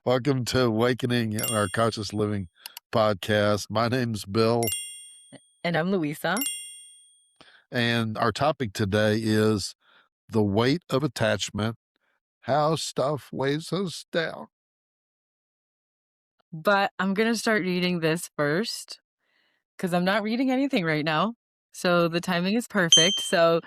Welcome to Awakening in Our Conscious Living podcast. My name's Bill, And I'm Luisa. and our topic today is the weight of attachment, how stuff weighs us down. But I'm going to start reading this first because I'm not reading anything right now. So the timing is perfect. So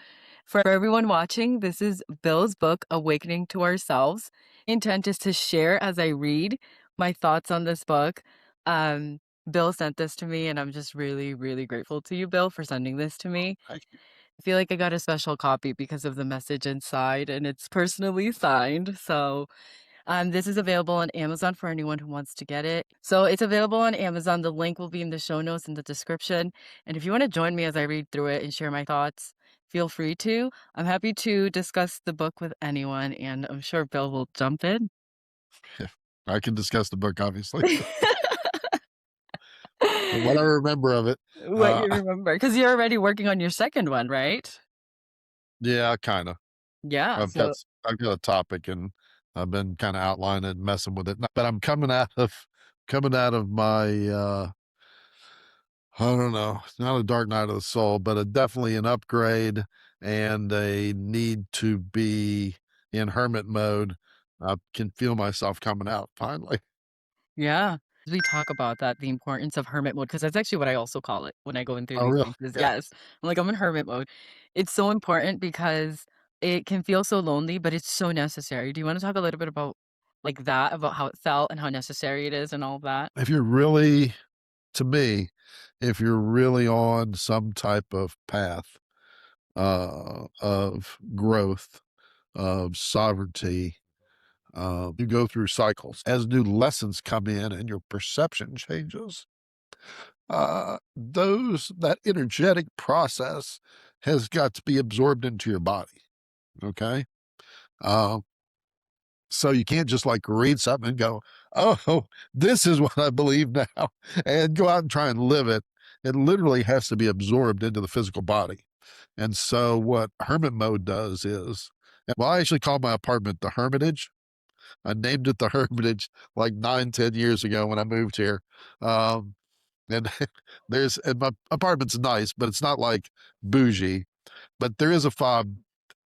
for everyone watching, this is Bill's book, Awakening to Ourselves. Intent is to share as I read my thoughts on this book. Bill sent this to me, and I'm just really, really grateful to you, Bill, for sending this to me. Thank you. I feel like I got a special copy because of the message inside, and it's personally signed. So this is available on Amazon for anyone who wants to get it. So it's available on Amazon. The link will be in the show notes in the description. And if you want to join me as I read through it and share my thoughts, feel free to. I'm happy to discuss the book with anyone, and I'm sure Bill will jump in. I can discuss the book, obviously. What I remember of it. What you remember, because you're already working on your second one, right? Yeah, kind of. Yeah. I've got a topic, and I've been kind of outlining it and messing with it. But I'm coming out of my I don't know, it's not a dark night of the soul, but definitely an upgrade and a need to be in hermit mode. I can feel myself coming out finally. Yeah. We talk about that, the importance of hermit mode, because that's actually what I also call it when I go in through Oh, these really? phases. Yeah. Yes. I'm like, I'm in hermit mode. It's so important because it can feel so lonely, but it's so necessary. Do you want to talk a little bit about like that, about how it felt and how necessary it is and all of that? If you're really, to me, if you're really on some type of path of growth, of sovereignty, you go through cycles as new lessons come in and your perception changes. That energetic process has got to be absorbed into your body. Okay. Uh, so you can't just like read something and go, oh, this is what I believe now, and go out and try and live it. It literally has to be absorbed into the physical body. And so what hermit mode does is, well, I actually call my apartment the Hermitage. I named it the Hermitage like 9, 10 years ago when I moved here. Um, and and my apartment's nice, but it's not like bougie. But there is a fob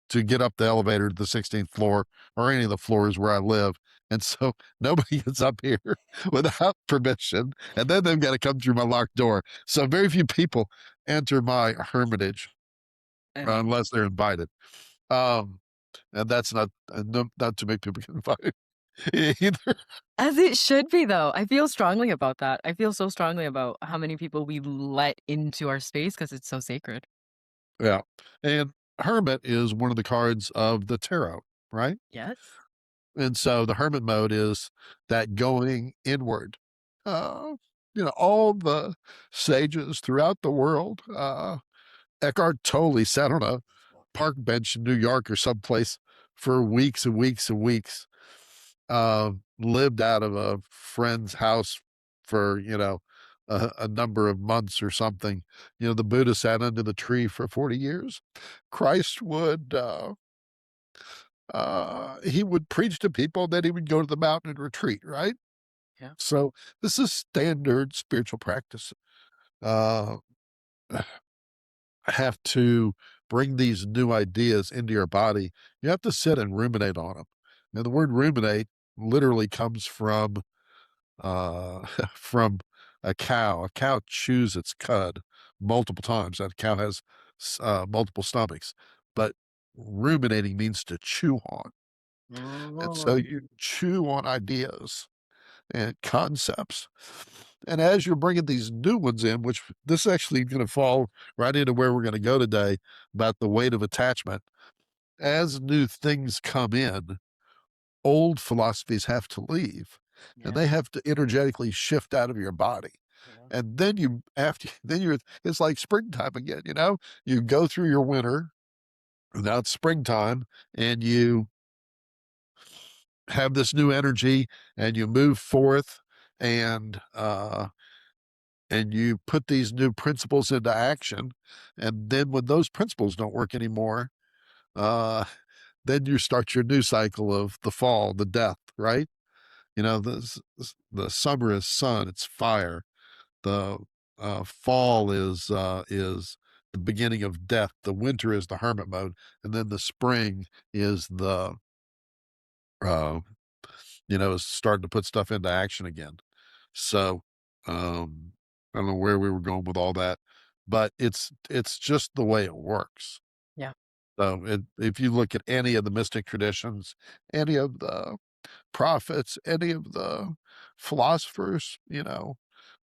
to get up the elevator to the 16th floor or any of the floors where I live. And so nobody gets up here without permission. And then they've got to come through my locked door. So very few people enter my hermitage And unless they're invited. Um, and that's not too many people get invited either. as it should be, though. I feel strongly about that. I feel so strongly about how many people we let into our space because it's so sacred. Yeah. And Hermit is one of the cards of the tarot, right? Yes. And so the hermit mode is that going inward. Uh, all the sages throughout the world, Eckhart Tolle sat on a park bench in New York or someplace for weeks and weeks and weeks, lived out of a friend's house for, a number of months or something. The Buddha sat under the tree for 40 years. Christ he would preach to people, then he would go to the mountain and retreat, right? Yeah. So this is standard spiritual practice. Uh, have to bring these new ideas into your body. You have to sit and ruminate on them. Now, the word ruminate literally comes from from a cow. A cow chews its cud multiple times. That cow has multiple stomachs, but ruminating means to chew on. And so Oh. you chew on ideas and concepts. And as you're bringing these new ones in, which this is actually going to fall right into where we're going to go today about the weight of attachment, as new things come in, old philosophies have to leave and Yeah. they have to energetically shift out of your body. Yeah. And then it's like springtime again, you go through your winter, now it's springtime, and you have this new energy and you move forth and you put these new principles into action. And then when those principles don't work anymore, uh then you start your new cycle of the fall, the death, right? The summer is sun, it's fire. The fall is the beginning of death. The winter is the hermit mode, and then the spring is the uh, is starting to put stuff into action again. So I don't know where we were going with all that, but it's just the way it works. Yeah. So if you look at any of the mystic traditions, any of the prophets, any of the philosophers,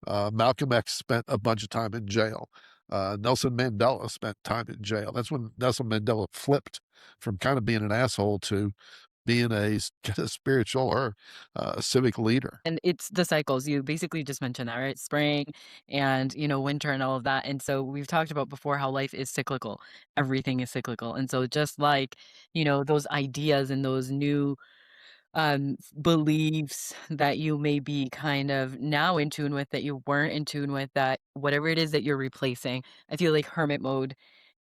Malcolm X spent a bunch of time in jail. Nelson Mandela spent time in jail. That's when Nelson Mandela flipped from kind of being an asshole to being a spiritual or civic leader. And it's the cycles. You basically just mentioned that, right? Spring and, winter and all of that. And so we've talked about before how life is cyclical. Everything is cyclical. And so just like, those ideas and those new beliefs that you may be kind of now in tune with that you weren't in tune with, that whatever it is that you're replacing, I feel like hermit mode,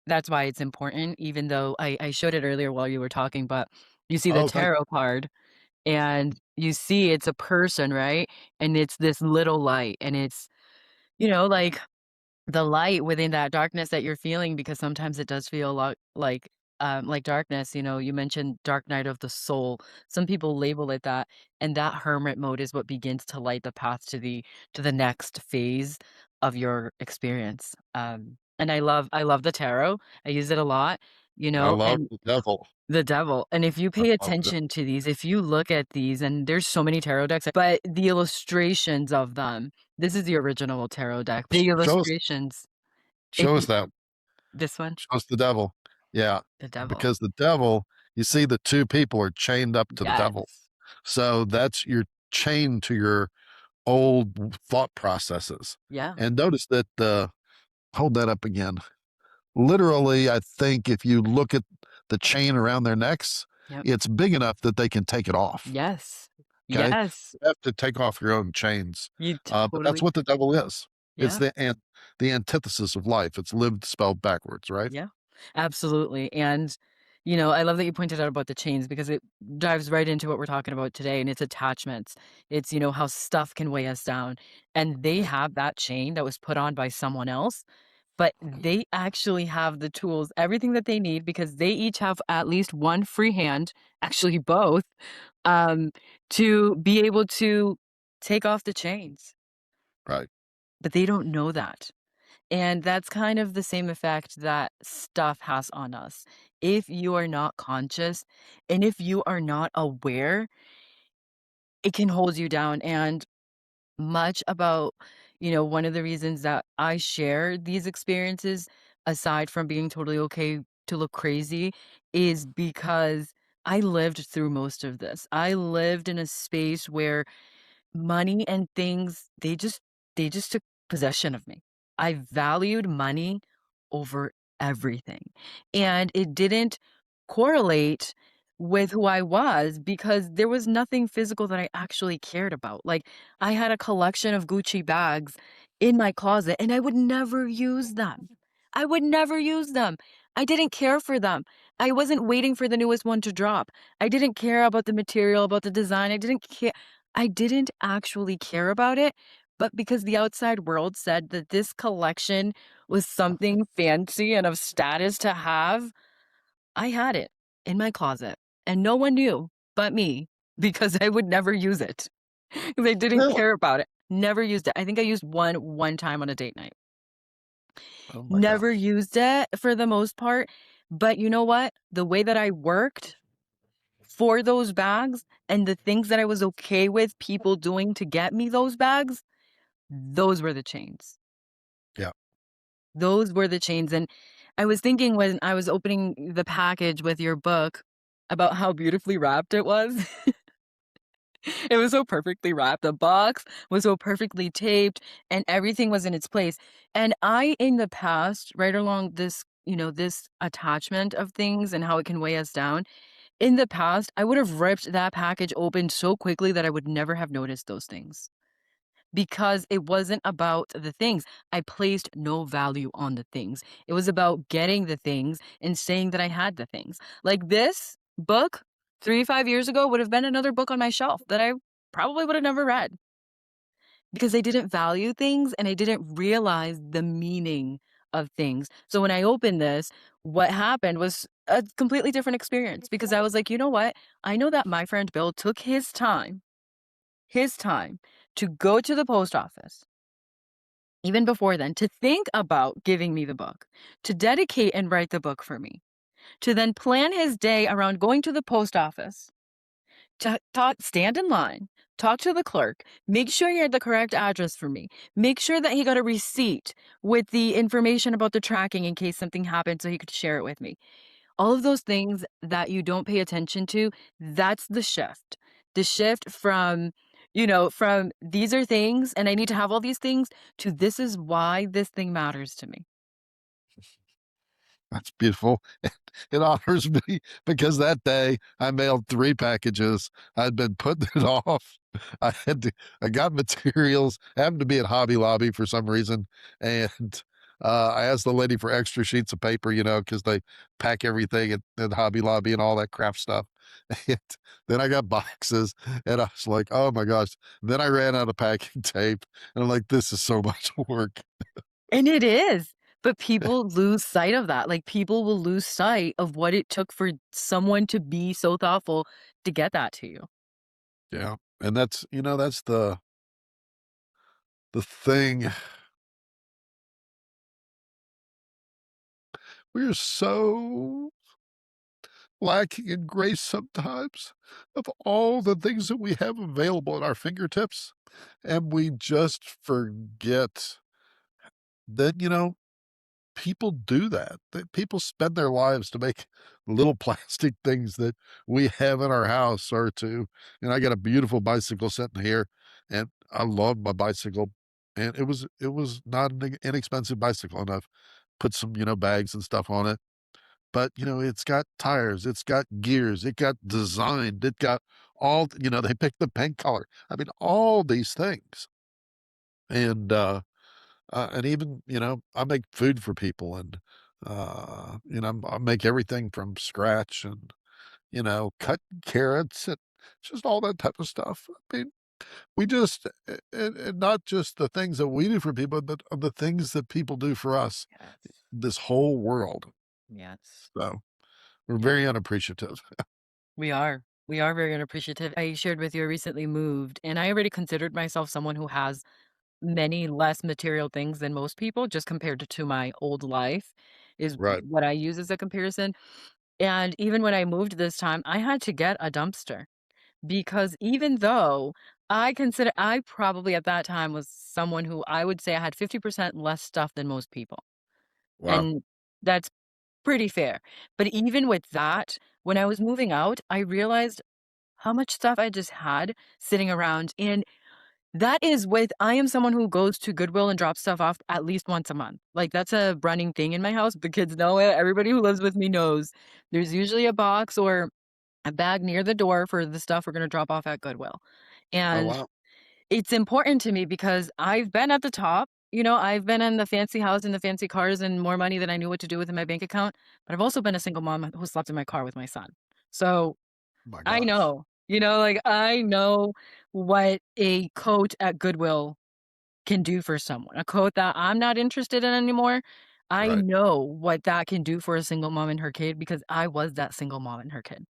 that's why it's important, even though I showed it earlier while you were talking, but you see the Oh, thank tarot card and you see it's a person, right? And it's this little light and it's, like the light within that darkness that you're feeling, because sometimes it does feel a lot like darkness. You mentioned dark night of the soul. Some people label it that, and that hermit mode is what begins to light the path to the next phase of your experience. And I love the tarot. I use it a lot, I love and the devil. the devil. And if you I pay love the attention to these, if you look at these, and there's so many tarot decks, but the illustrations of them, this is the original tarot deck. The show us illustrations, if show us you that. this one, Show us the devil. Yeah, the devil. because the devil, you see the two people are chained up to the devil. Yes. So that's you're chained to your old thought processes. Yeah. And notice that hold that up again. Literally, I think if you look at the chain around their necks, Yep. it's big enough that they can take it off. Yes. Okay. Yes. You have to take off your own chains. You But that's totally what the devil is. It's yeah. the antithesis of life. It's lived spelled backwards, right? Yeah, absolutely. And, I love that you pointed out about the chains because it dives right into what we're talking about today, and it's attachments. It's, how stuff can weigh us down. And they have that chain that was put on by someone else, but they actually have the tools, everything that they need, because they each have at least one free hand, actually both, um, to be able to take off the chains. Right. But they don't know that. And that's kind of the same effect that stuff has on us. If you are not conscious and if you are not aware, it can hold you down. And much about, one of the reasons that I share these experiences, aside from being totally okay to look crazy, is because I lived through most of this. I lived in a space where money and things, they just took possession of me. I valued money over everything, and it didn't correlate with who I was because there was nothing physical that I actually cared about. Like, I had a collection of Gucci bags in my closet, and I would never use them. I would never use them. I didn't care for them. I wasn't waiting for the newest one to drop. I didn't care about the material, about the design. I didn't actually care about it, but because the outside world said that this collection was something fancy and of status to have, I had it in my closet, and no one knew but me because I would never use it. 'Cause I didn't Really? care about it. Never used it. I think I used one time on a date night. Oh my Never gosh. used it for the most part, but you know what? The way that I worked for those bags and the things that I was okay with people doing to get me those bags, those were the chains. Yeah. Those were the chains, and I was thinking when I was opening the package with your book about how beautifully wrapped it was. It was so perfectly wrapped. The box was so perfectly taped and everything was in its place. And I, in the past, right along this, this attachment of things and how it can weigh us down, in the past, I would have ripped that package open so quickly that I would never have noticed those things because it wasn't about the things. I placed no value on the things. It was about getting the things and saying that I had the things. Like this book 5 years ago would have been another book on my shelf that I probably would have never read because I didn't value things and I didn't realize the meaning of things. So when I opened this, what happened was a completely different experience because I was like, you know what? I know that my friend Bill took his time to go to the post office, even before then, to think about giving me the book, to dedicate and write the book for me, to then plan his day around going to the post office, to talk, stand in line, talk to the clerk, make sure he had the correct address for me, make sure that he got a receipt with the information about the tracking in case something happened so he could share it with me. All of those things that you don't pay attention to, that's the shift. The shift from, from these are things and I need to have all these things to this is why this thing matters to me. That's beautiful. It honors me because that day I mailed 3 packages. I'd been putting it off. I got materials, happened to be at Hobby Lobby for some reason. And I asked the lady for extra sheets of paper, because they pack everything at Hobby Lobby and all that crap stuff. And then I got boxes and I was like, oh my gosh. Then I ran out of packing tape and I'm like, this is so much work. And it is. But people lose sight of that. Like people will lose sight of what it took for someone to be so thoughtful to get that to you. Yeah. And that's the thing. We're so lacking in grace sometimes of all the things that we have available at our fingertips. And we just forget that, people do that. That people spend their lives to make little plastic things that we have in our house or to, I got a beautiful bicycle sitting here and I love my bicycle. And it was not an inexpensive bicycle and I've put some, bags and stuff on it. But, it's got tires, it's got gears, it got designed, it got all, they picked the paint color. I mean, all these things. And and even, I make food for people and I make everything from scratch and, cut carrots and just all that type of stuff. I mean, we just and not just the things that we do for people, but the things that people do for us, Yes. this whole world. Yes. So we're Yeah. very unappreciative. We are. We are very unappreciative. I shared with you I recently moved, and I already considered myself someone who has many less material things than most people, just compared to my old life, is Right. what I use as a comparison. And even when I moved this time, I had to get a dumpster because even though I probably at that time was someone who I would say I had 50% less stuff than most people. Wow. And that's pretty fair. But even with that, when I was moving out, I realized how much stuff I just had sitting around. And that is with I am someone who goes to Goodwill and drops stuff off at least once a month. Like that's a running thing in my house. The kids know it. Everybody who lives with me knows. There's usually a box or a bag near the door for the stuff we're going to drop off at Goodwill. Oh, And wow. it's important to me because I've been at the top. I've been in the fancy house and the fancy cars and more money than I knew what to do with in my bank account. But I've also been a single mom who slept in my car with my son. So My I gosh. know, like I know what a coat at Goodwill can do for someone. A coat that I'm not interested in anymore, I Right. know what that can do for a single mom and her kid because I was that single mom and her kid.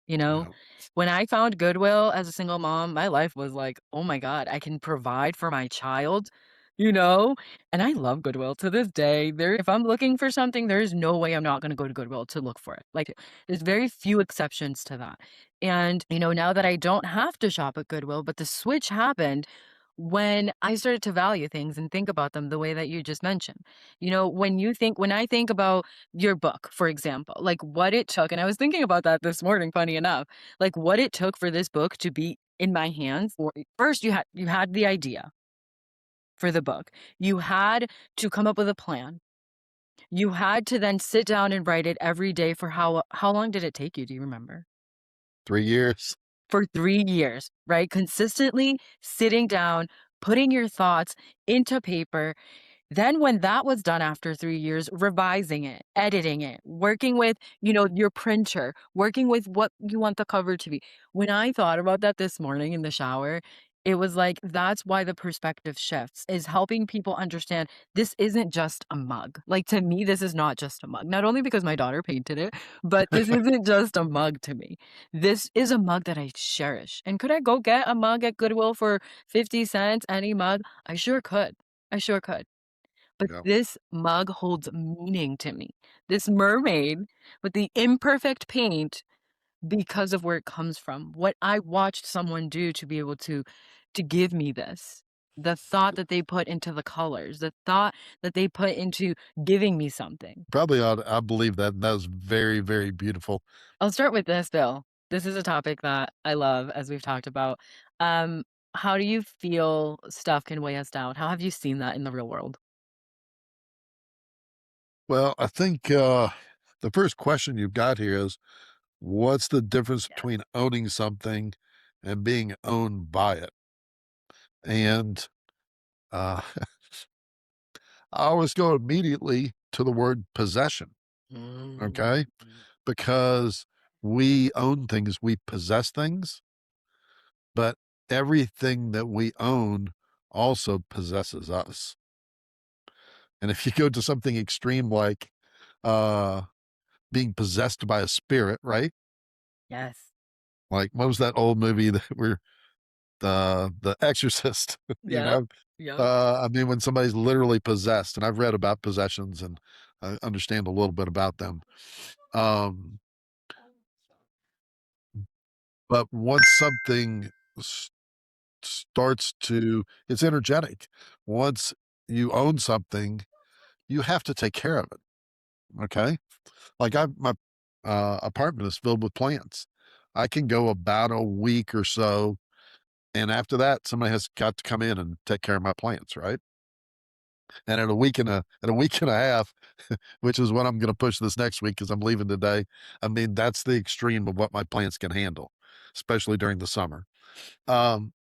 You know? Yeah. When I found Goodwill as a single mom, my life was like, "Oh my god, I can provide for my child." You know? And I love Goodwill to this day. There if I'm looking for something, there's no way I'm not gonna go to Goodwill to look for it. Like, there's very few exceptions to that. And, now that I don't have to shop at Goodwill, but the switch happened when I started to value things and think about them the way that you just mentioned. When I think about your book, for example, like what it took, and I was thinking about that this morning, funny enough, like what it took for this book to be in my hands. First, you had the idea for the book. You had to come up with a plan. You had to then sit down and write it every day for how long did it take you? Do you remember? 3 years. For 3 years, right? Consistently sitting down, putting your thoughts into paper. Then when that was done after 3 years, revising it, editing it, working with, your printer, working with what you want the cover to be. When I thought about that this morning in the shower, it was like, that's why the perspective shifts, is helping people understand this isn't just a mug. Like, to me, this is not just a mug. Not only because my daughter painted it, but this isn't just a mug to me. This is a mug that I cherish. And could I go get a mug at Goodwill for 50 cents, any mug? I sure could. I sure could. But Yeah. this mug holds meaning to me. This mermaid with the imperfect paint, because of where it comes from, what I watched someone do to be able to give me this. The thought that they put into the colors, the thought that they put into giving me something. Probably ought, I believe that that was very, very beautiful. I'll start with this, Bill. This is a topic that I love, as we've talked about. Um, how do you feel stuff can weigh us down? How have you seen that in the real world? Well, I think the first question you've got here is, what's the difference Yes. between owning something and being owned by it? And uh, I always go immediately to the word possession, Mm. okay? Because we own things, we possess things, but everything that we own also possesses us. And if you go to something extreme like uh, being possessed by a spirit, right? Yes. Like what was that old movie that where the Exorcist, you Yep. know? Yep. I mean, when somebody's literally possessed, and I've read about possessions and I understand a little bit about them. Um, but once something starts to, it's energetic. Once you own something, you have to take care of it. Okay. Like my apartment is filled with plants. I can go about a week or so, and after that, somebody has got to come in and take care of my plants, right? And in a week and a half, which is what I'm going to push this next week because I'm leaving today. I mean, that's the extreme of what my plants can handle, especially during the summer. Um,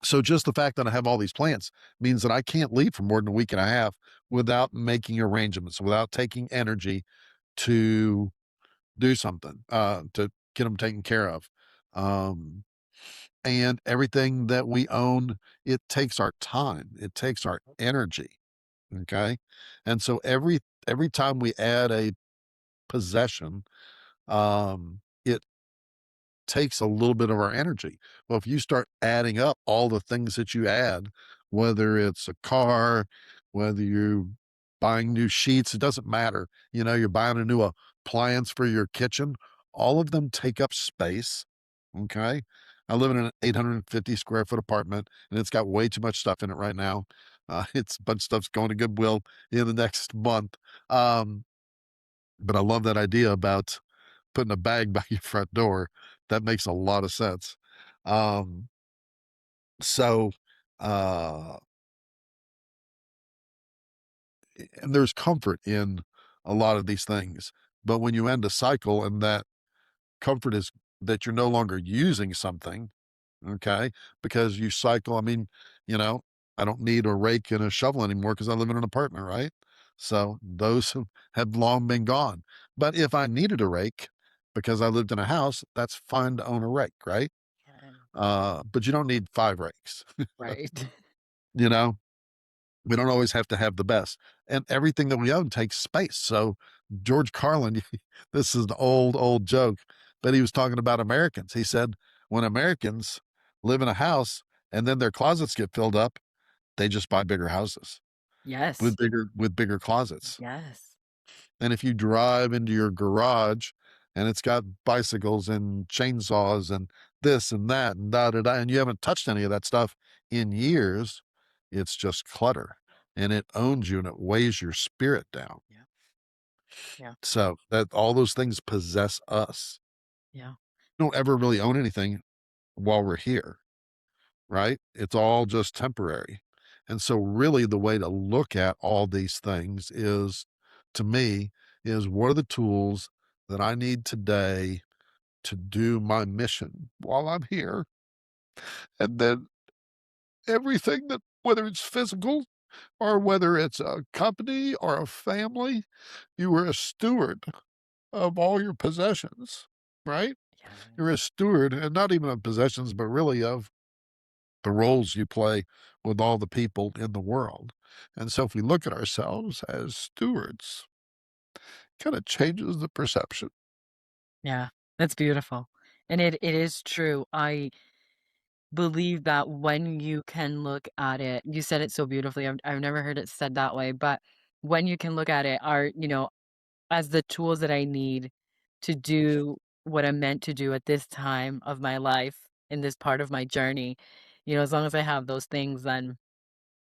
so just the fact that I have all these plants means that I can't leave for more than a week and a half without making arrangements, without taking energy to do something, to get them taken care of. Um, and everything that we own, it takes our time, it takes our energy. Okay. And so every time we add a possession, it takes a little bit of our energy. Well, if you start adding up all the things that you add, whether it's a car, whether you're buying new sheets, it doesn't matter. You know, you're buying a new appliance for your kitchen, all of them take up space. Okay. I live in an 850 square foot apartment and it's got way too much stuff in it right now. It's a bunch of stuff's going to Goodwill in the next month. Um, but I love that idea about putting a bag by your front door. That makes a lot of sense. Um, so, uh, and there's comfort in a lot of these things. But when you end a cycle and that comfort is that you're no longer using something, okay, because you cycle, I mean, you know, I don't need a rake and a shovel anymore because I live in an apartment, right? So those have long been gone. But if I needed a rake because I lived in a house, that's fine to own a rake, right? Yeah. But you don't need 5 rakes, Right. you know? We don't always have to have the best, and everything that we own takes space. So George Carlin, this is an old joke, but he was talking about Americans. He said, when Americans live in a house and then their closets get filled up, they just buy bigger houses Yes. with bigger closets. Yes. And if you drive into your garage and it's got bicycles and chainsaws and this and that and da da da, and you haven't touched any of that stuff in years, it's just clutter and it owns you and it weighs your spirit down. Yeah. Yeah. So that all those things possess us. Yeah. We don't ever really own anything while we're here, right? It's all just temporary. And so really the way to look at all these things is, to me, is what are the tools that I need today to do my mission while I'm here? And then everything that, whether it's physical, or whether it's a company or a family, you are a steward of all your possessions, right? You're a Yes. steward, and not even of possessions, but really of the roles you play with all the people in the world. And so if we look at ourselves as stewards, kind of changes the perception. Yeah, that's beautiful. And it is true. I believe that when you can look at it, you said it so beautifully. I've never heard it said that way, but when you can look at it are, as the tools that I need to do what I'm meant to do at this time of my life in this part of my journey, as long as I have those things,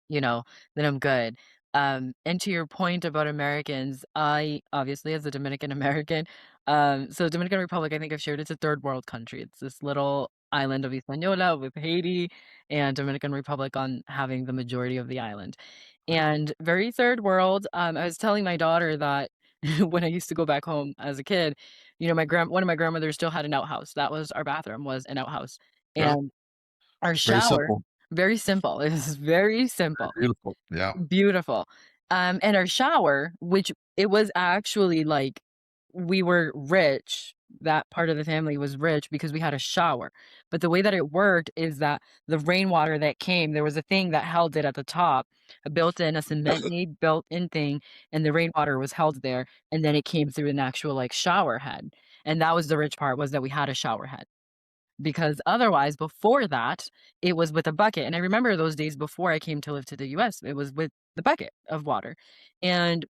you know, then I'm good. And to your point about Americans, I obviously, as a Dominican American, so Dominican Republic, I think I've shared it's a third world country. It's this little island of Hispaniola with Haiti and Dominican Republic on having the majority of the island. And very third world. I was telling my daughter that when I used to go back home as a kid, one of my grandmothers still had an outhouse. That was our bathroom, was an outhouse. Sure. And our Very shower, simple, very simple. It was very very simple. beautiful. Yeah. Beautiful. And our shower, which it was actually like we were rich, that part of the family was rich because we had a shower. But the way that it worked is that the rainwater that came, there was a thing that held it at the top, a cement made built-in thing, and the rainwater was held there, and then it came through an actual like shower head. And that was the rich part, was that we had a shower head. Because otherwise, before that, it was with a bucket, and I remember those days before I came to live to the US, it was with the bucket of water, and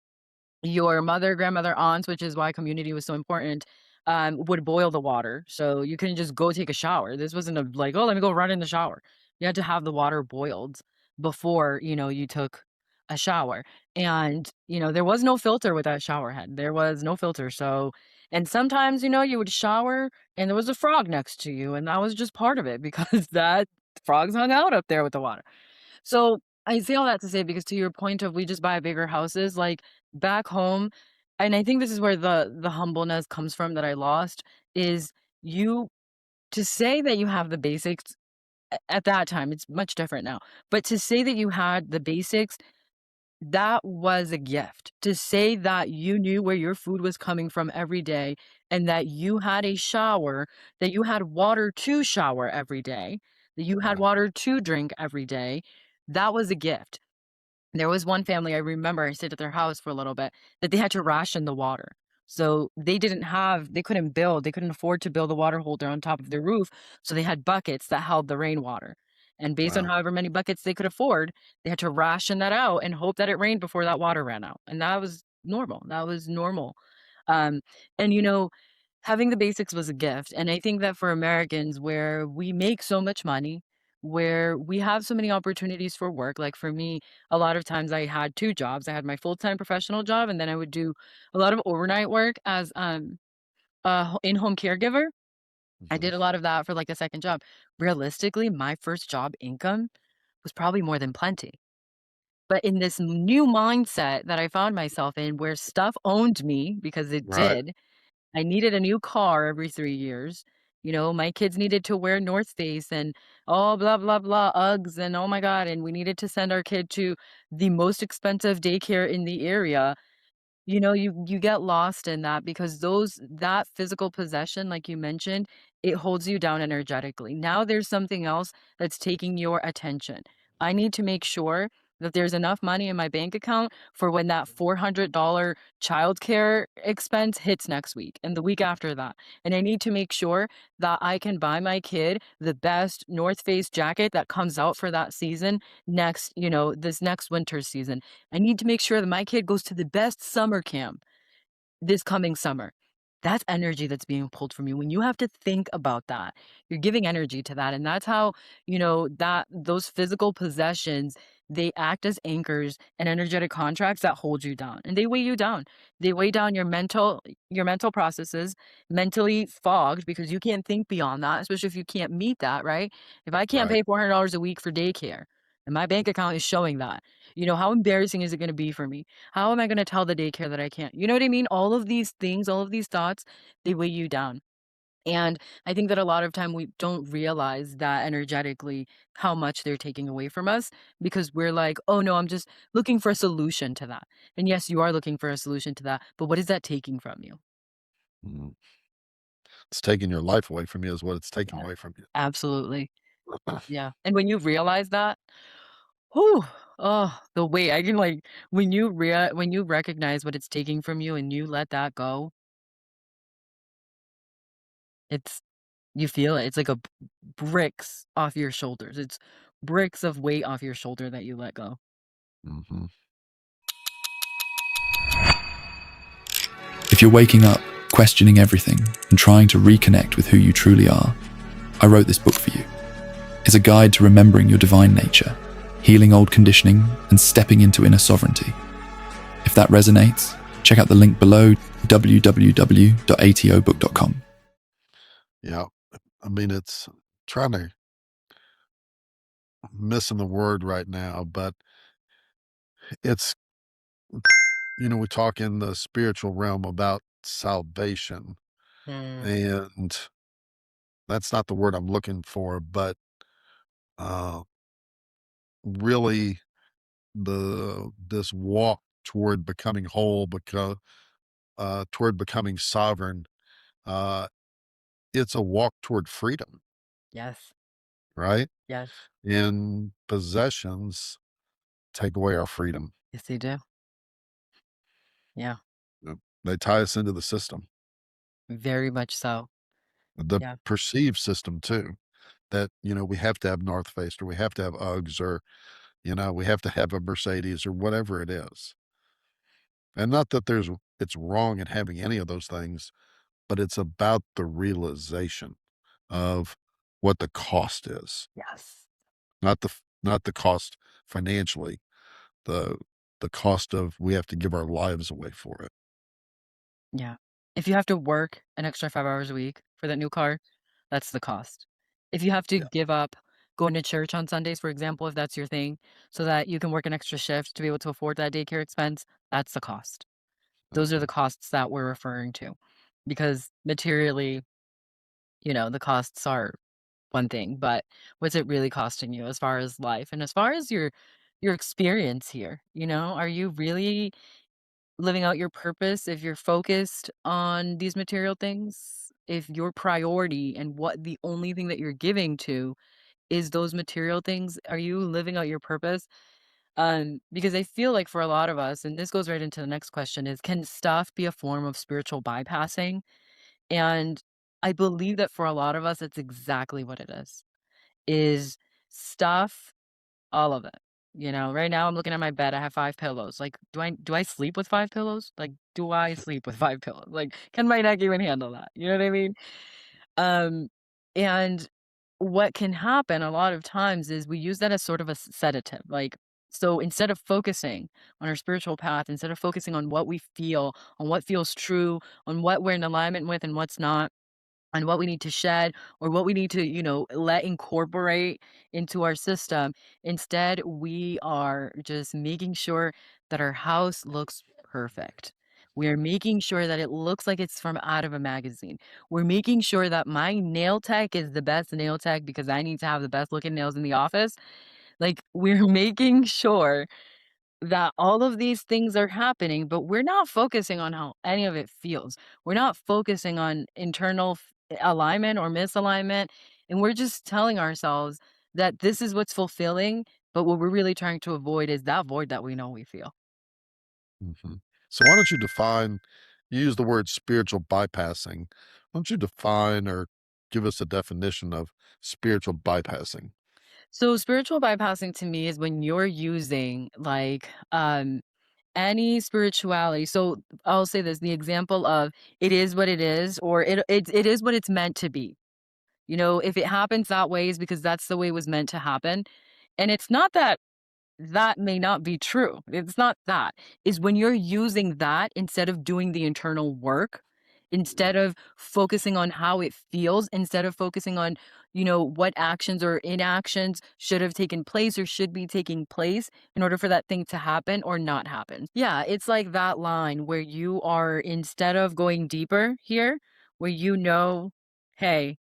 your mother, grandmother, aunts, which is why community was so important, would boil the water, so you couldn't just go take a shower. This wasn't a like, "Oh, let me go run in the shower." You had to have the water boiled before, you took a shower, and, there was no filter with that shower head. There was no filter, so and sometimes, you would shower and there was a frog next to you, and that was just part of it because that frogs hung out up there with the water. So, I say all that to say because to your point of we just buy bigger houses, like, back home and I think this is where the humbleness comes from that I lost, is you to say that you have the basics at that time, it's much different now, but to say that you had the basics, that was a gift. To say that you knew where your food was coming from every day and that you had a shower, that you had water to shower every day, that you had Right. water to drink every day, that was a gift. There was one family I remember, I stayed at their house for a little bit, that they had to ration the water. So they couldn't afford to build a water holder on top of their roof, so they had buckets that held the rainwater. And based on Wow. however many buckets they could afford, they had to ration that out and hope that it rained before that water ran out. And that was normal. That was normal. Um, and having the basics was a gift. And I think that for Americans, where we make so much money, where we have so many opportunities for work, like for me, a lot of times I had 2 jobs. I had my full-time professional job, and then I would do a lot of overnight work as, a in-home caregiver. I Mhm. did a lot of that for, like, a second job. Realistically, my first job income was probably more than plenty. But in this new mindset that I found myself in where stuff owned me because it Right. did, I needed a new car every 3 years. My kids needed to wear North Face and, oh, blah, blah, blah, Uggs, and oh my god, and we needed to send our kid to the most expensive daycare in the area. You get lost in that because that physical possession, like you mentioned, it holds you down energetically. Now there's something else that's taking your attention. I need to make sure that there's enough money in my bank account for when that $400 childcare expense hits next week and the week after that. And I need to make sure that I can buy my kid the best North Face jacket that comes out for that season this next winter season. I need to make sure that my kid goes to the best summer camp this coming summer. That's energy that's being pulled from you. When you have to think about that, you're giving energy to that. And that's how, that those physical possessions, they act as anchors and energetic contracts that hold you down. And they weigh you down. They weigh down your mental processes, mentally fogged because you can't think beyond that, especially if you can't meet that, right? If I can't Right. pay $400 a week for daycare and my bank account is showing that, how embarrassing is it going to be for me? How am I gonna tell the daycare that I can't? You know what I mean? All of these things, all of these thoughts, they weigh you down. And I think that a lot of time we don't realize that energetically how much they're taking away from us because we're like, "Oh, no, I'm just looking for a solution to that." And yes, you are looking for a solution to that, but what is that taking from you? Mm. It's taking your life away from you is what it's taking Yeah, away from you. absolutely. Yeah, and when you realize that, whew, oh, the weight I can, like when you recognize what it's taking from you and you let that go, it's you feel it. It's like a bricks off your shoulders. It's bricks of weight off your shoulder that you let go. Mhm. If you're waking up, questioning everything, and trying to reconnect with who you truly are, I wrote this book for you. It's a guide to remembering your divine nature, healing old conditioning, and stepping into inner sovereignty. If that resonates, check out the link below, www.atobook.com. Yeah. I mean, it's trying to missing the word right now, but it's, we talk in the spiritual realm about salvation, Mm, and that's not the word I'm looking for, but uh, really this walk toward becoming whole, because toward becoming sovereign, uh, it's a walk toward freedom, yes, right? yes, And possessions take away our freedom. yes, they do. Yeah, They tie us into the system, very much so. the Yeah, perceived system too. That we have to have North Face, or we have to have Uggs, or we have to have a Mercedes, or whatever it is. And not that it's wrong in having any of those things, but it's about the realization of what the cost is, yes, not the cost financially, the the cost of we have to give our lives away for it. yeah. If you have to work an extra 5 hours a week for that new car, that's the cost. If you have to Yeah. give up going to church on Sundays, for example, if that's your thing, so that you can work an extra shift to be able to afford that daycare expense, that's the cost. Those are the Mhm. costs that we're referring to. Because materially, the costs are one thing, but what's it really costing you as far as life and as far as your experience here, Are you really living out your purpose if you're focused on these material things? If your priority and what the only thing that you're giving to is those material things, are you living out your purpose? Because I feel like for a lot of us, and this goes right into the next question is, can stuff be a form of spiritual bypassing? And I believe that for a lot of us, it's exactly what it is stuff, all of it. Right now I'm looking at my bed, I have 5 pillows. Like, do I sleep with 5 pillows? Like, do I sleep with 5 pillows? Like, can my neck even handle that? You know what I mean? Um, and what can happen a lot of times is we use that as sort of a sedative. Like, so instead of focusing on our spiritual path, instead of focusing on what we feel, on what feels true, on what we're in alignment with and what's not, on what we need to shed or what we need to, let incorporate into our system. Instead, we are just making sure that our house looks perfect. We are making sure that it looks like it's from out of a magazine. We're making sure that my nail tech is the best nail tech because I need to have the best looking nails in the office. Like, we're making sure that all of these things are happening, but we're not focusing on how any of it feels. We're not focusing on internal alignment or misalignment. And we're just telling ourselves that this is what's fulfilling. But what we're really trying to avoid is that void that we know we feel. Mhm. So why don't you define you use the word spiritual bypassing. Why don't you define or give us a definition of spiritual bypassing? So, spiritual bypassing to me is when you're using any spirituality. So, I'll say this the example of it is what it is, or it is what it's meant to be. If it happens that way is because that's the way it was meant to happen. And it's not that that may not be true. It's not that. Is when you're using that instead of doing the internal work, instead of focusing on how it feels, instead of focusing on, what actions or inactions should have taken place or should be taking place in order for that thing to happen or not happen. Yeah, it's like that line where you are, instead of going deeper here, where hey,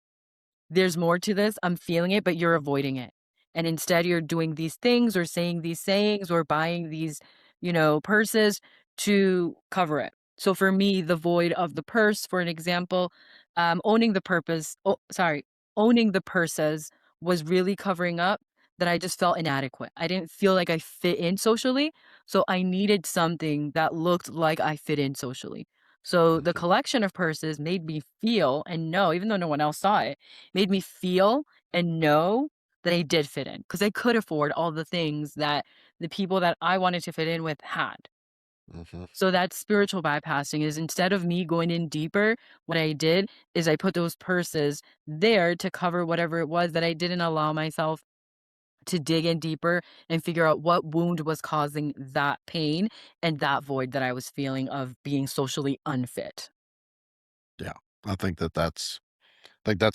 there's more to this. I'm feeling it, but you're avoiding it. And instead, you're doing these things or saying these sayings or buying these, purses to cover it. So for me, the void of the purse, for an example, owning the purpose, owning the purses was really covering up that I just felt inadequate. I didn't feel like I fit in socially. So I needed something that looked like I fit in socially. So the collection of purses made me feel and know, even though no one else saw it, made me feel and know that I did fit in because I could afford all the things that the people that I wanted to fit in with had. Mm-hmm. So that spiritual bypassing is, instead of me going in deeper, what I did is I put those purses there to cover whatever it was that I didn't allow myself to dig in deeper and figure out what wound was causing that pain and that void that I was feeling of being socially unfit. Yeah, I think that's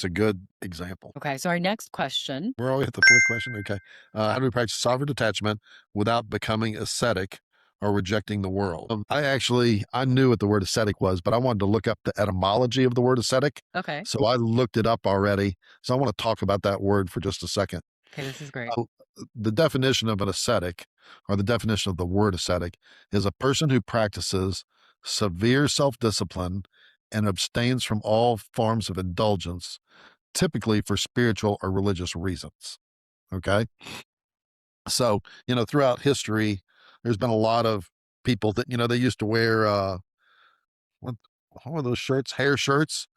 a good example. Okay, so our next question. We're already at the fourth question. Okay. How do we practice sovereign detachment without becoming ascetic or rejecting the world? I knew what the word ascetic was, but I wanted to look up the etymology of the word ascetic. Okay. So I looked it up already. So I want to talk about that word for just a second. Okay, this is great. The definition of an ascetic, or the definition of the word ascetic, is a person who practices severe self discipline and abstains from all forms of indulgence, typically for spiritual or religious reasons. Okay. So, throughout history, there's been a lot of people that, they used to wear, what, what were those shirts? Hair shirts.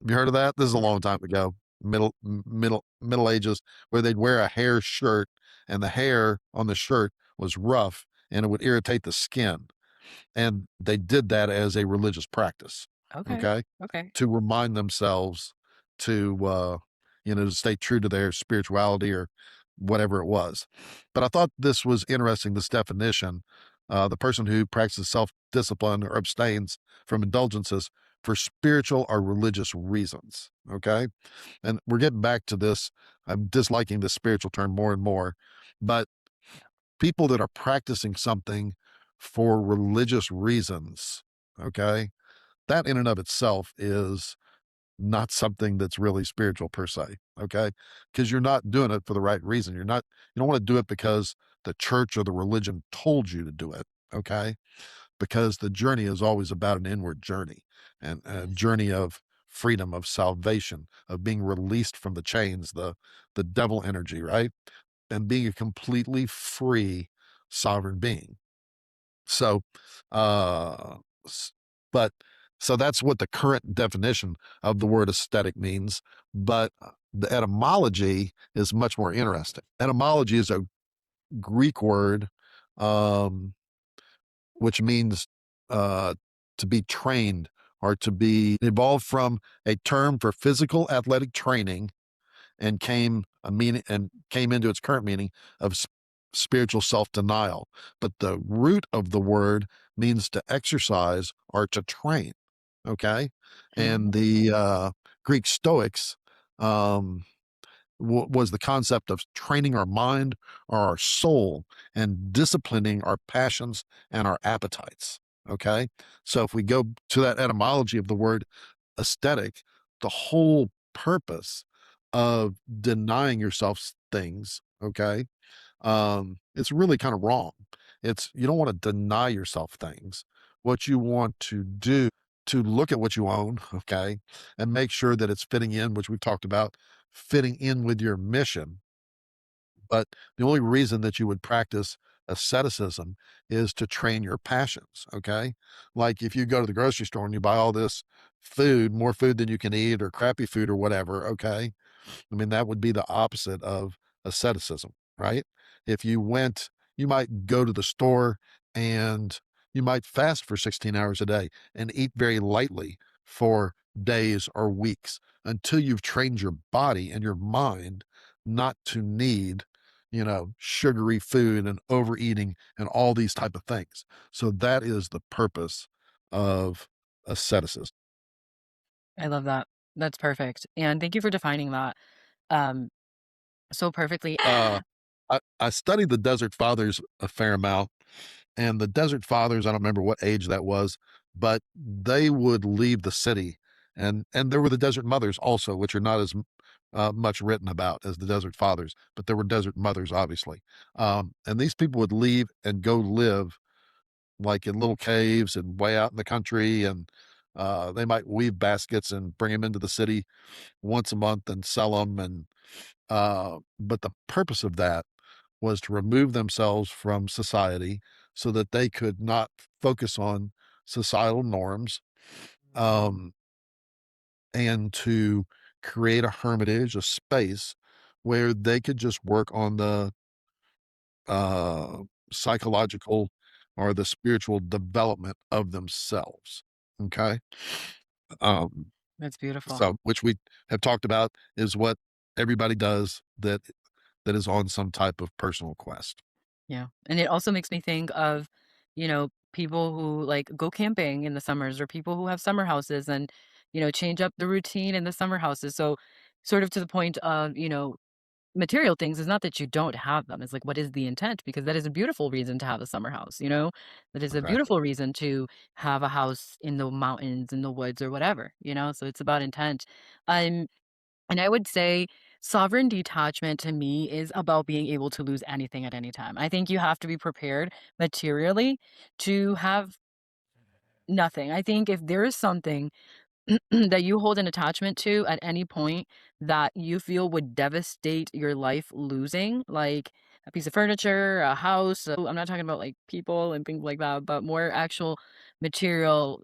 Have you heard of that? This is a long time ago, middle ages, where they'd wear a hair shirt and the hair on the shirt was rough and it would irritate the skin. And they did that as a religious practice. Okay. Okay. Okay. To remind themselves to stay true to their spirituality or whatever it was. But I thought this was interesting, this definition. The person who practices self discipline or abstains from indulgences for spiritual or religious reasons. Okay. And we're getting back to this. I'm disliking this spiritual term more and more. But people that are practicing something for religious reasons, okay, that in and of itself is not something that's really spiritual per se, okay? Because you're not doing it for the right reason. You don't want to do it because the church or the religion told you to do it, okay? Because the journey is always about an inward journey and a journey of freedom, of salvation, of being released from the chains, the devil energy, right? And being a completely free sovereign being. So, uh, s- but so that's what the current definition of the word aesthetic means. But the etymology is much more interesting. Etymology is a Greek word, um, which means to be trained or to be evolved from a term for physical athletic training and came into its current meaning of spiritual self-denial. But the root of the word means to exercise or to train. Okay. And the Greek Stoics um, was the concept of training our mind or our soul and disciplining our passions and our appetites. Okay. So if we go to that etymology of the word aesthetic, the whole purpose of denying yourself things, okay, it's really kind of wrong. It's You don't want to deny yourself things. What you want to do to look at what you own, okay, and make sure that it's fitting in, which we've talked about, fitting in with your mission. But the only reason that you would practice asceticism is to train your passions. Okay. Like if you go to the grocery store and you buy all this food, more food than you can eat, or crappy food or whatever. Okay. I mean, that would be the opposite of asceticism, right? If you might go to the store and you might fast for 16 hours a day and eat very lightly for days or weeks until you've trained your body and your mind not to need, sugary food and overeating and all these type of things. So that is the purpose of asceticism. I love that. That's perfect. And thank you for defining that um so perfectly. I studied the Desert Fathers a fair amount, and the Desert Fathers, I don't remember what age that was, but they would leave the city And there were the desert mothers also, which are not as much written about as the desert fathers, but there were desert mothers, obviously. And these people would leave and go live like in little caves and way out in the country, and they might weave baskets and bring them into the city once a month and sell them. And but the purpose of that was to remove themselves from society so that they could not focus on societal norms, um, and to create a hermitage, a space where they could just work on the uh, psychological or the spiritual development of themselves. Okay. Um, That's beautiful. so, which we have talked about is what everybody does that is on some type of personal quest. Yeah. And it also makes me think of, people who like go camping in the summers or people who have summer houses and, change up the routine in the summer houses. So, sort of to the point of, material things is not that you don't have them. It's like, what is the intent? Because that is a beautiful reason to have a summer house, That is a Exactly. beautiful reason to have a house in the mountains, in the woods, or whatever, So it's about intent. Um, and I would say sovereign detachment to me is about being able to lose anything at any time. I think you have to be prepared materially to have nothing. I think if there is something that you hold an attachment to at any point that you feel would devastate your life losing, like a piece of furniture, a house. I'm not talking about like people and things like that, but more actual material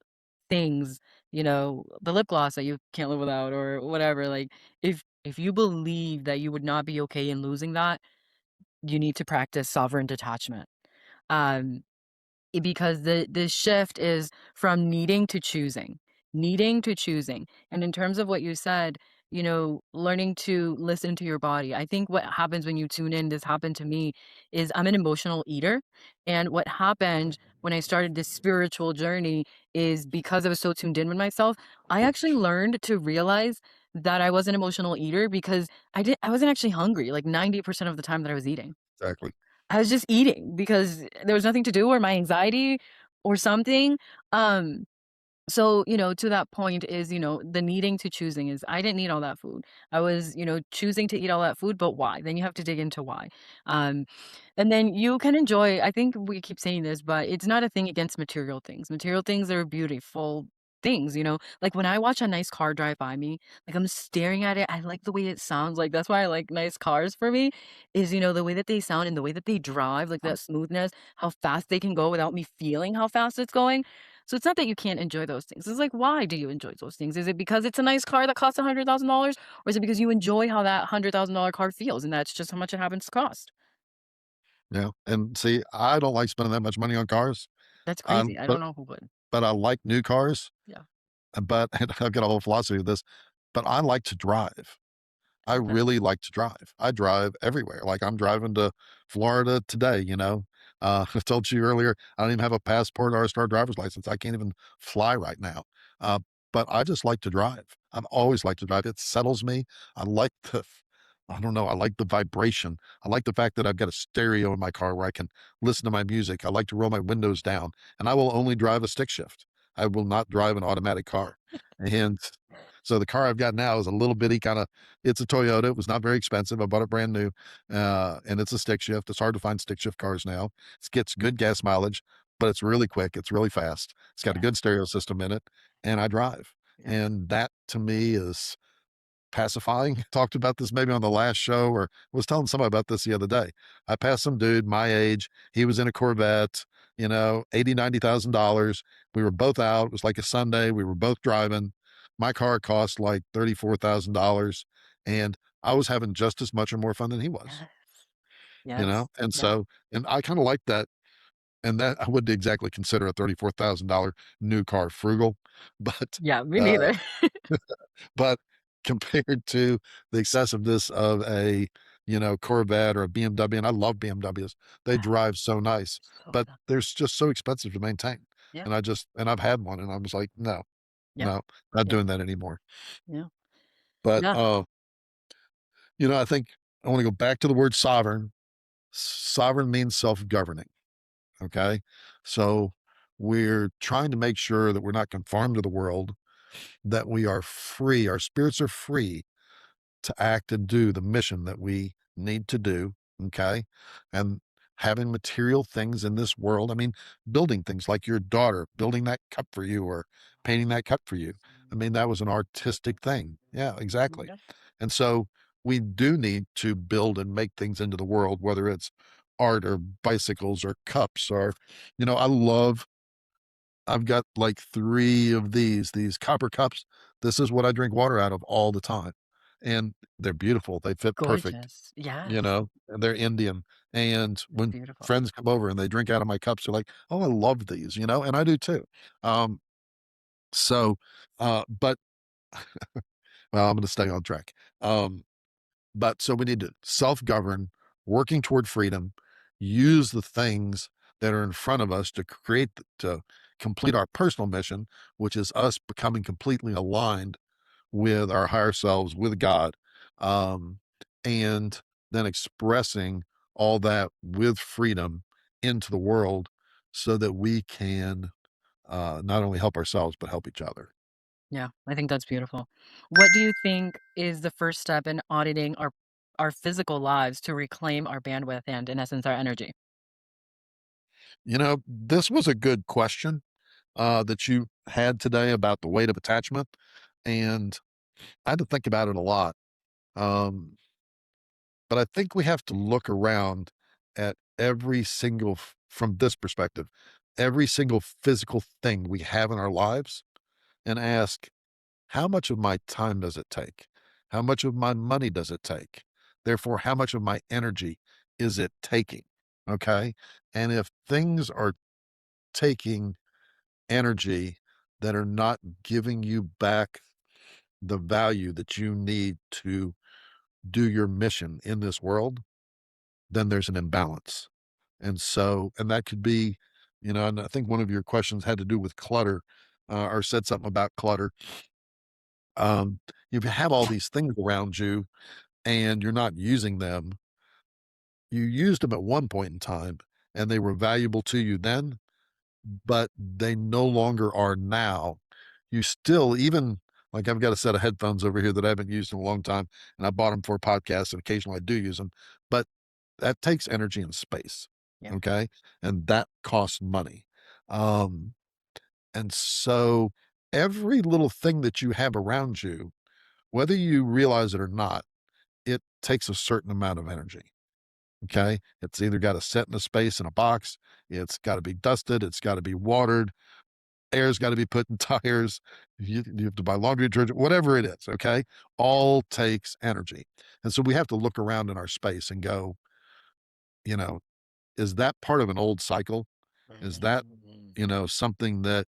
things, the lip gloss that you can't live without or whatever. Like if you believe that you would not be okay in losing that, you need to practice sovereign detachment. Um because the shift is from needing to choosing. And in terms of what you said, learning to listen to your body. I think what happens when you tune in, this happened to me, is I'm an emotional eater. And what happened when I started this spiritual journey is because I was so tuned in with myself, I actually learned to realize that I was an emotional eater because I wasn't actually hungry like 90% of the time that I was eating. Exactly. I was just eating because there was nothing to do or my anxiety or something. Um, so, to that point is, the needing to choosing is I didn't need all that food. I was, choosing to eat all that food, but why? Then you have to dig into why. Um, and then you can enjoy, I think we keep saying this, but it's not a thing against material things. Material things are beautiful things, like when I watch a nice car drive by me, like I'm staring at it. I like the way it sounds. Like that's why I like nice cars for me is, the way that they sound and the way that they drive, like that smoothness, how fast they can go without me feeling how fast it's going. So it's not that you can't enjoy those things. It's like, why do you enjoy those things? Is it because it's a nice car that costs $100,000, or is it because you enjoy how that $100,000 car feels, and that's just how much it happens to cost? Yeah. And see, I don't like spending that much money on cars. That's Um, crazy. I but don't know who would. but I like new cars. Yeah. But and I've got a whole philosophy of this. But I like to drive. I Okay. really like to drive. I drive everywhere. Like I'm driving to Florida today, you know. I told you earlier, I don't even have a passport or a star driver's license. I can't even fly right now. Uh, but I just like to drive. I've always liked to drive. It settles me. I like I don't know, I like the vibration. I like the fact that I've got a stereo in my car where I can listen to my music. I like to roll my windows down, and I will only drive a stick shift. I will not drive an automatic car. And so the car I've got now is a little bitty kind of, it's a Toyota. It was not very expensive. I bought it brand new, and it's a stick shift. It's hard to find stick shift cars now. It gets good gas mileage, but it's really quick. It's really fast. It's got a Yeah. good stereo system in it, and I drive. Yeah. And that to me is pacifying. Talked about this maybe on the last show, or was telling somebody about this the other day. I passed some dude my age. He was in a Corvette, you know, 80, $90,000. We were both out. It was like a Sunday. We were both driving. My car cost like $34,000. And I was having just as much or more fun than he was, Yes. you know? Yes. And Yeah. so, and I kind of like that. And that I wouldn't exactly consider a $34,000 new car frugal, but, Yeah. Me uh, neither. but compared to the excessiveness of a, you know, Corvette or a BMW, and I love BMWs, they drive so nice, So but nice. they're just so expensive to maintain. Yeah. And I've had one, and I was like, no, Yeah. no, not Yeah. doing that anymore. Yeah. But Yeah. you know, I think I want to go back to the word sovereign. Sovereign means self-governing. Okay, so we're trying to make sure that we're not conformed to the world, that we are free, our spirits are free to act and do the mission that we need to do. Okay. And having material things in this world, I mean, building things like your daughter building that cup for you or painting that cup for you. I mean, that was an artistic thing. Yeah, exactly. And so we do need to build and make things into the world, whether it's art or bicycles or cups or, I love, I've got like three of these copper cups. This is what I drink water out of all the time. And they're beautiful. They fit perfect, Gorgeous. Yes. and they're Indian. And It's when beautiful. friends come over and they drink out of my cups, they're like, oh, I love these, and I do too. Um, so, but well, I'm going to stay on track. Um, but so we need to self govern, working toward freedom, use the things that are in front of us to to complete our personal mission, which is us becoming completely aligned with our higher selves, with God, um, and then expressing all that with freedom into the world so that we can not only help ourselves, but help each other. Yeah, I think that's beautiful. What do you think is the first step in auditing our physical lives to reclaim our bandwidth and, in essence, our energy? This was a good question that you had today about the weight of attachment. And I had to think about it a lot. Um, but I think we have to look around at every single, from this perspective, every single physical thing we have in our lives and ask, how much of my time does it take? How much of my money does it take? Therefore, how much of my energy is it taking? Okay. And if things are taking energy that are not giving you back the value that you need to do your mission in this world, then there's an imbalance. And that could be, and I think one of your questions had to do with clutter, or said something about clutter. Um, if you have all these things around you and you're not using them, you used them at one point in time and they were valuable to you then, but they no longer are now. You still, even like I've got a set of headphones over here that I haven't used in a long time, and I bought them for a podcast, and occasionally I do use them, but that takes energy and space. Yeah. Okay. And that costs money. Um, and so every little thing that you have around you, whether you realize it or not, it takes a certain amount of energy. Okay. It's either got to sit in a space in a box, it's got to be dusted, it's got to be watered, air's got to be put in tires. You have to buy laundry detergent, whatever it is. Okay. All takes energy. And so we have to look around in our space and go, you know, is that part of an old cycle? Is that, Mhm. something that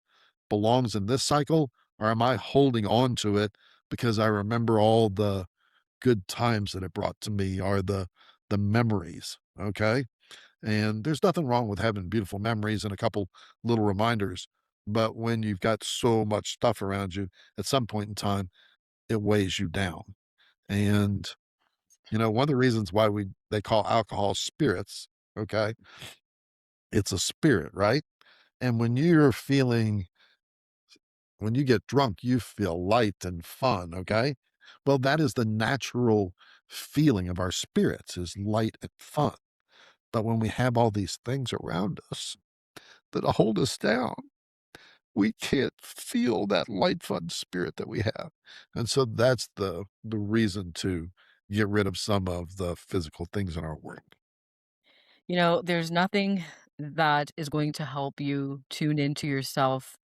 belongs in this cycle? Or am I holding on to it because I remember all the good times that it brought to me or the memories? Okay. And there's nothing wrong with having beautiful memories and a couple little reminders. But when you've got so much stuff around you, at some point in time, it weighs you down. And, one of the reasons why they call alcohol spirits, okay, it's a spirit, right? And when you get drunk, you feel light and fun, okay? Well, that is the natural feeling of our spirits is light and fun. But when we have all these things around us that hold us down, we can't feel that light, fun spirit that we have. And so that's the reason to get rid of some of the physical things in our world. There's nothing that is going to help you tune into yourself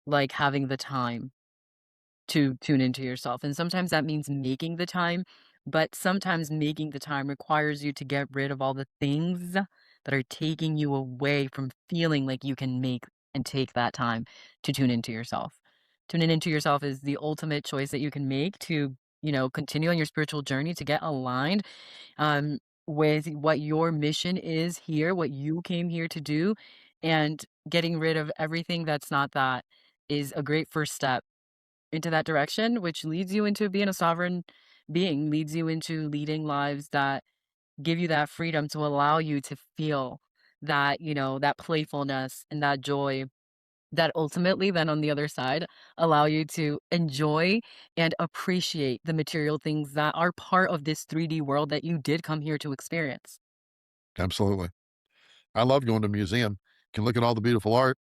like having the time to tune into yourself. And sometimes that means making the time, but sometimes making the time requires you to get rid of all the things that are taking you away from feeling like you can make and take that time to tune into yourself. Tuning into yourself is the ultimate choice that you can make to, continue on your spiritual journey to get aligned um, with what your mission is here, what you came here to do, and getting rid of everything that's not that is a great first step into that direction, which leads you into being a sovereign being, leads you into leading lives that give you that freedom to allow you to feel that, that playfulness and that joy that ultimately then on the other side allow you to enjoy and appreciate the material things that are part of this 3D world that you did come here to experience. Absolutely. I love going to a museum. You can look at all the beautiful art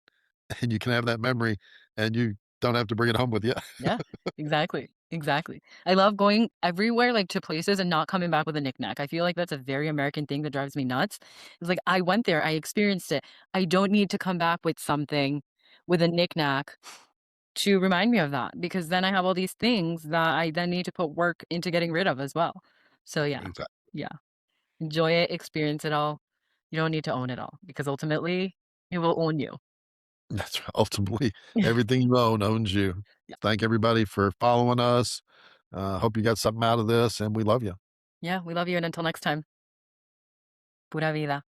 and you can have that memory and you don't have to bring it home with you. Yeah, exactly. Exactly. I love going everywhere, like to places and not coming back with a knickknack. I feel like that's a very American thing that drives me nuts. It's like I went there, I experienced it. I don't need to come back with something with a knickknack to remind me of that because then I have all these things that I then need to put work into getting rid of as well. So yeah. Exactly. Yeah. Enjoy it, experience it all. You don't need to own it all because ultimately it will own you. That's right. Ultimately, everything you own owns you. Yeah. Thank everybody for following us. Hope you got something out of this, and we love you. Yeah, we love you and until next time. Pura vida.